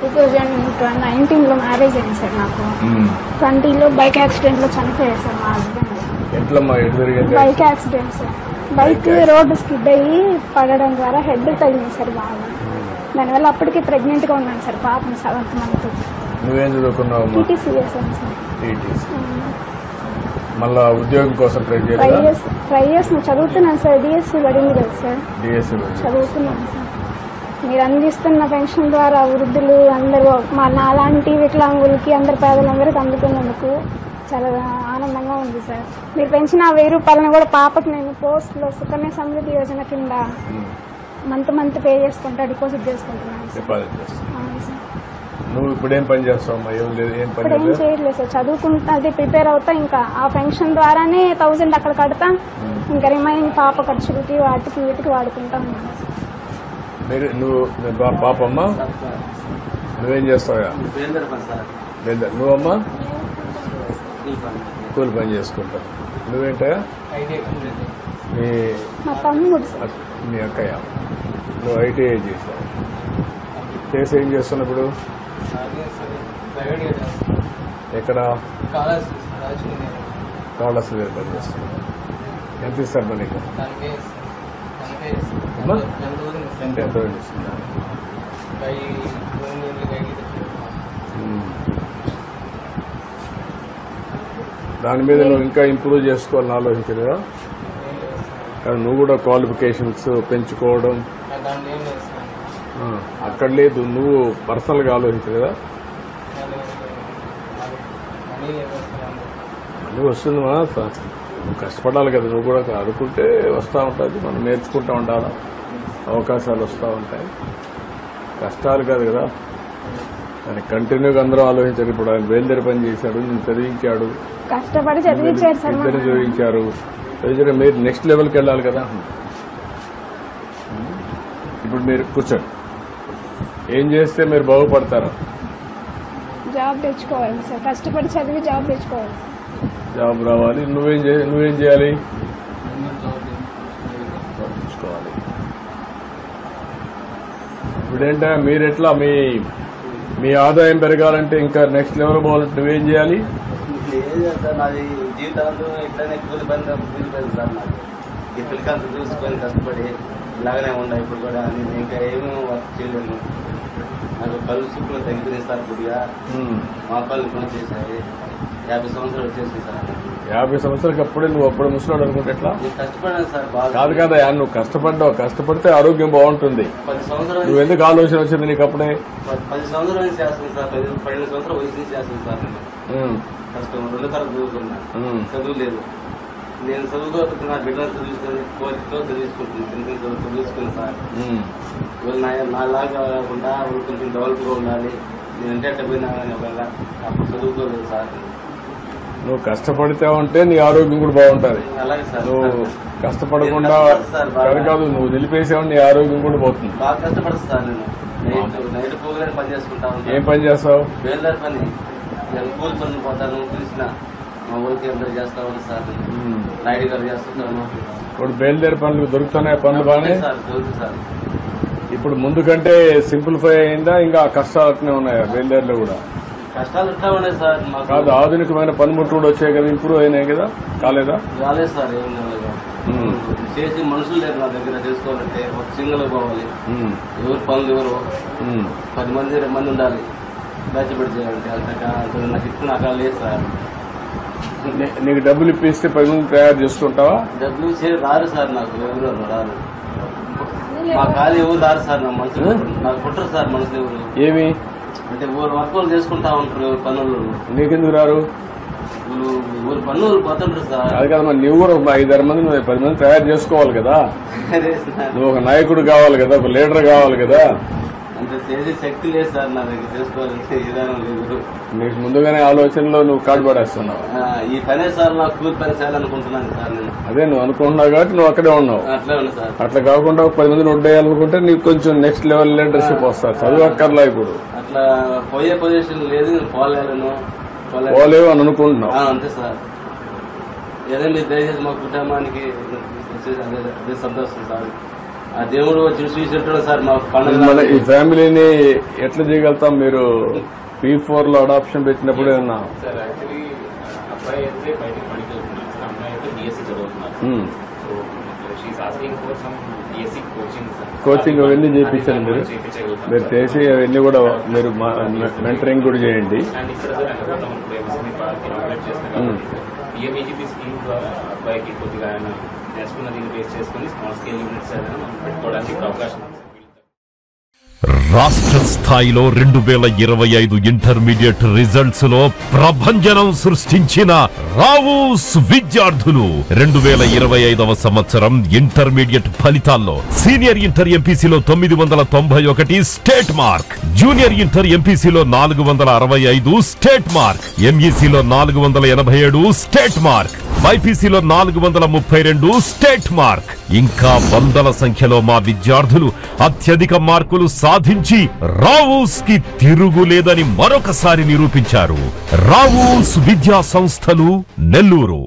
2019లో marriage అయింది sir. నాకు 20లో bike accident లో చనిపోయారు సార్ మా husband. Bike accident sir. Bike road skid అయ్యి పడడం ద్వారా హెడ్ తగిలింది సార్ బాగా. దానివల్ల అప్పటికే ప్రెగ్నెంట్ గా ఉన్నాను సార్, పాపం 7th మంత్. నువ్వేం చదువుకున్నావు? టీటీసీ చేశాను సార్. మళ్ళా ఉద్యోగం కోసం ట్రై చేస్తున్నాను, చదువుతున్నాను సార్. డిఎస్సీ పడింది కదా సార్, చదువుతున్నాను సార్. మీరు అందిస్తున్న పెన్షన్ ద్వారా వృద్ధులు అందరూ నాలాంటి వికలాంగులకి అందరు పేదలందరికీ అందుతున్నందుకు చాలా ఆనందంగా ఉంది సార్. మీరు పెంచిన 1000 రూపాయలను కూడా పాపకు నేను పోస్ట్లో సుకన్య సమృద్ధి యోజన కింద మంత్ పే చేసుకుంటా, డిపాజిట్ చేసుకుంటున్నాను సార్. నువ్వు ఇప్పుడేం పని చేస్తావు? ఇప్పుడు ఏం చేయట్లేదు సార్, చదువుకుంటా, అది ప్రిపేర్ అవుతా. ఇంకా ఆ పెన్షన్ ద్వారానే 1000 అక్కడ కడతా, ఇంకా రిమైనింగ్ పాప ఖర్చులకి వాటికి వీటికి వాడుకుంటా ఉన్నాను సార్. నువ్వు పాపమ్మా, నువ్వేం చేస్తావా? నువ్వమ్మా కూలి పని చేసుకుంటావు. నువ్వేంటా? మా తమ్ముడు సార్. మీ అక్కయ్య. నువ్వు ఐటీఐ చేసావు. చేసి ఏం చేస్తున్నావు ఇప్పుడు? ఎక్కడ? కాళస్ దగ్గర పని చేస్తున్నావు. ఎంత ఇస్తారు మరి? ఎంత ఇస్తున్నా? దాని మీద నువ్వు ఇంకా ఇంప్రూవ్ చేసుకోవాలని ఆలోచించలేదా? కానీ నువ్వు కూడా క్వాలిఫికేషన్స్ పెంచుకోవడం అక్కడ లేదు, నువ్వు పర్సనల్ గా ఆలోచించలేదా? నువ్వు వస్తుంది నువ్వు కష్టపడాలి కదా, నువ్వు కూడా అనుకుంటే వస్తూ ఉంటుంది. మనం నేర్చుకుంటూ ఉండాలి, అవకాశాలు వస్తూ ఉంటాయి. కష్టాలు కాదు కదా, ఆయన కంటిన్యూగా అందరూ ఆలోచించారు. ఇప్పుడు ఆయన బయలుదేరి పని చేశాడు, నేను చదివించాడు, కష్టపడి చదివించారు సార్. ఇద్దరు చదివించారు. మీరు నెక్స్ట్ లెవెల్కి వెళ్ళాలి కదా. ఇప్పుడు మీరు కూర్చోండి, ఏం చేస్తే మీరు బాగుపడతారు? జాబ్ తెచ్చుకోవాలి సార్, కష్టపడి చదివి జాబ్ తెచ్చుకోవాలి. జాబ్ రావాలి. నువ్వేం చేయాలి? తెచ్చుకోవాలి. ఇప్పుడేంటా మీరెట్లా మీ ఆదాయం పెరగాలంటే, ఇంకా నెక్స్ట్ లెవెల్ పోవాలంటే నువ్వేం చేయాలి? నాది జీవితాంతం ఇట్లానే కూలి పని సార్. నాకు ఈ పిల్లకాయలు చూసుకొని కష్టపడి ఇలాగనే ఉన్నాయి. ఇప్పుడు కూడా నేను ఇంకా ఏమీ వర్క్ చేయలేను. నాకు కళ్ళు చూపులు తగ్గిపోయింది సార్. కొద్దిగా మా కళ్ళు పని చేశాయి. 50 సంవత్సరాలు వచ్చేసి సార్. 50 సంవత్సరాలకి అప్పుడే నువ్వు అప్పుడు ముసలాడు అనుకుంటే ఎట్లా? కష్టపడాను సార్. కాదు కదా, నువ్వు కష్టపడ్డావు. కష్టపడితే ఆరోగ్యం బాగుంటుంది. 10 సంవత్సరాలు. నువ్వు ఎందుకు ఆలోచన వచ్చింది నీకు అప్పుడే? 10 సంవత్సరాల నుంచి చేస్తాను సార్. 12 సంవత్సరాల వయసు నుంచి చేస్తాను సార్. కష్టం 2 తరగతి చదువుకున్నా, చదువు లేదు. నేను చదువుకోవచ్చు, నా బిడ్డలు చదివించుకొని కోరికతో చదివించుకుంటున్నాను. చదివించుకున్నాను సార్. వీళ్ళు నాలాగా కాకుండా వాళ్ళు కొంచెం డెవలప్గా ఉండాలి. నేనంటే అట్ట పోయినా వల్ల అప్పుడు చదువుకోలేదు సార్. నువ్వు కష్టపడితే ఉంటే నీ ఆరోగ్యం కూడా బాగుంటుంది. అలాగే సార్. నువ్వు కష్టపడకుండా కాదు, నువ్వు నిలిపేసావు, నీ ఆరోగ్యం కూడా పోతుంది. బాగా కష్టపడతా సార్. నేను నైట్ పోగానే పని చేసుకుంటా ఉంటాను. ఏం పని చేస్తావు? బేల్దారి పని. నేను కూలి పనులు పోతాను, పిలిచిన మా ఊరికి అందరూ చేస్తా ఉంటాను సార్. నైట్ గారు చేస్తున్నాను. ఇప్పుడు బయలుదేరి పనులు దొరుకుతున్నాయి, పనులు బాగానే సార్ దొరుకుతుంది సార్. ఇప్పుడు ముందు కంటే సింప్లిఫై అయిందా, ఇంకా కష్టాలు అట్నే ఉన్నాయా బయలుదేరిలో కూడా? కష్టాలు ఎట్లా ఉన్నాయి సార్. కాదు, ఆధునికమైన పనిముట్లు కూడా వచ్చాయి కదా, ఇంప్రూవ్ అయినాయి కదా, కాలేదా? రాలేదు సార్. ఏం చేసి మనుషులు లేరు నా దగ్గర. చేసుకోవాలంటే ఒక సింగల్ పోవాలి. ఎవరు పనులు ఎవరు 10 మంది 20 మంది ఉండాలి బ్యాచ్బెట్ చేయాలంటే. అంత నాకు ఇప్పుడు నాకు లేదు సార్. నీకు డబ్బులు ఇప్పిస్తే 10 మంది తయారు చేసుకుంటావా? డబ్బులు రారు సార్. నాకు ఎవరు రారు. మా ఖాళీ ఎవరు రారు సార్. నా మనుషులు నాకు పుట్టరు సార్. మనుషులు ఎవరు ఏమి అంటే ఊరు వర్క్ చేసుకుంటా ఉంటారు పనులు. నీకెందుకు రారు? ఊరు పనులు పోతుంటారు సార్. అది కదా, మరి నువ్వు కూడా 5-6 మంది 10 మంది తయారు చేసుకోవాలి కదా. నువ్వు ఒక నాయకుడు కావాలి కదా, ఒక లీడర్ కావాలి కదా. అంత చేసే శక్తి లేదు సార్ నా దగ్గర. చేసుకోవాలంటే విధానం లేదు. నీకు ముందుగానే ఆలోచనలో నువ్వు కాడు పడేస్తున్నావు. ఈ పనే సార్ నాకు కూలి పని చేయాలనుకుంటున్నాను సార్. నేను అదే నువ్వు అనుకుంటున్నావు కాబట్టి నువ్వు అక్కడే ఉన్నావు. అట్లే ఉన్నా సార్. అట్లా కాకుండా 10 మందిని వడ్డేయాలనుకుంటే నీకు కొంచెం నెక్స్ట్ లెవెల్ లీడర్షిప్ వస్తారు. చదువు అక్కర్లా ఇప్పుడు. అట్లా పోయే పొజిషన్ లేదు. పోలేను పోలేవు అని అనుకుంటున్నావు. అంతే సార్. ఏదో మీరు దయచేసి మా కుటుంబానికి అదే సంతోషం సార్. ఆ దేవుడు వచ్చి చూసినట్టు సార్ మా పండుగ. మన ఈ ఫ్యామిలీని ఎట్లా చేయగలుగుతాం? మీరు P4 లో అడాప్షన్ పెట్టినప్పుడు ఏమన్నా సార్ యాక్చువల్లీ అబ్బాయి అయితే బయటకు పనికి వెళ్తున్నారు సార్, అమ్మాయి అయితే BSc చదువుతున్నారు. So she is asking for some BSc coaching sir. Coaching అవన్నీ చేయించండి మీరు చేసి అవన్నీ కూడా మీరు మెంటరింగ్ కూడా చేయండి. అండ్ ఇక్కడ సార్ అనుకుంటాం ఇప్పుడు MSME పార్క్ ఇనాగ్రేట్ చేస్తాం కాబట్టి PMEGP స్కీమ్ ద్వారా అబ్బాయికి కొద్దిగా ఆయన నేర్చుకున్న దీన్ని బేస్ చేసుకుని స్మాల్ స్కేల్ యూనిట్స్ ఏదైనా మనం పెట్టుకోవడానికి ఇక్కడ అవకాశం ఉంది. రాష్ట్ర స్థాయిలో 2025 ఇంటర్మీడియట్ రిజల్ట్స్ లో ప్రభంజనం సృష్టించిన రావూస్ విద్యార్థులు 2025వ సంవత్సరం ఇంటర్మీడియట్ ఫలితాల్లో సీనియర్ ఇంటర్ ఎంపీసీలో 991 స్టేట్ మార్క్, జూనియర్ ఇంటర్ ఎంపీసీలో 465 స్టేట్ మార్క్, ఎంఈసీలో 487 స్టేట్ మార్క్, బైపీసీలో 432 స్టేట్ మార్క్. ఇంకా వందల సంఖ్యలో మా విద్యార్థులు అత్యధిక మార్కులు సాధించి రావూస్ కి తిరుగులేదని మరొకసారి నిరూపించారు. రావూస్ విద్యా సంస్థలు, నెల్లూరు.